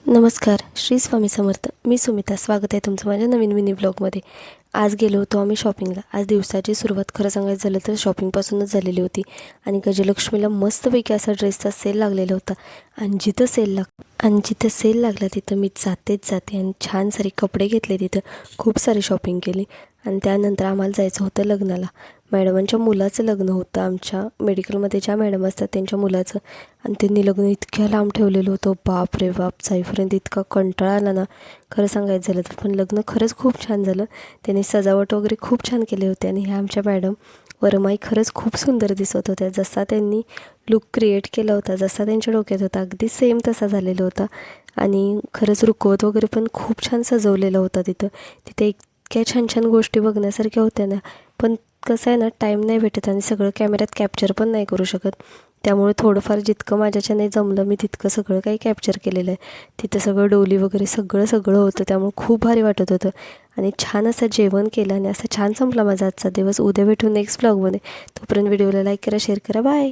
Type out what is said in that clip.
नमस्कार, श्री स्वामी समर्थ. मी सुमिता. स्वागत आहे तुमचं माझ्या नवीन मिनी ब्लॉगमध्ये. आज गेलो होतो आम्ही शॉपिंगला. आज दिवसाची सुरुवात खरं सांगायचं झालं तर शॉपिंगपासूनच झालेली होती आणि गजलक्ष्मीला मस्तपैकी असा ड्रेसचा सेल लागलेला होता आणि जिथं सेल लागला तिथं मी जाते आणि छान सारे कपडे घेतले. तिथं खूप सारी शॉपिंग केली आणि त्यानंतर आम्हाला जायचं होतं लग्नाला. मॅडमांच्या मुलाचं लग्न होतं. आमच्या मेडिकलमध्ये ज्या मॅडम असतात त्यांच्या मुलाचं, आणि त्यांनी लग्न इतक्या लांब ठेवलेलं होतं. बाप रे बाप, जाईपर्यंत इतका कंटाळा आला ना खरं सांगायचं झालं तर. पण लग्न खरंच खूप छान झालं. त्यांनी सजावट वगैरे खूप छान केले होते आणि ह्या आमच्या मॅडम वरमाई खरंच खूप सुंदर दिसत होत्या. जसा त्यांनी लुक क्रिएट केला होता, जसा त्यांच्या डोक्यात होता अगदी सेम तसा झालेला होता. आणि खरंच रुखवत वगैरे पण खूप छान सजवलेलं होतं. तिथे इतक्या छान छान गोष्टी बघण्यासारख्या होत्या ना. पण कसं आहे ना, टाईम नाही भेटत आणि सगळं कॅमेऱ्यात कॅप्चर पण नाही करू शकत. त्यामुळे थोडंफार जितकं माझ्याच्याने जमलं मी तितकं सगळं काही कॅप्चर केलेलं आहे. तिथं सगळं डोली वगैरे सगळं होतं. त्यामुळे खूप भारी वाटत होतं आणि छान असं जेवण केलं आणि असं छान संपला माझा आजचा दिवस. उद्या भेटू नेक्स्ट ब्लॉगमध्ये. तोपर्यंत व्हिडिओला लाईक करा, शेअर करा. बाय.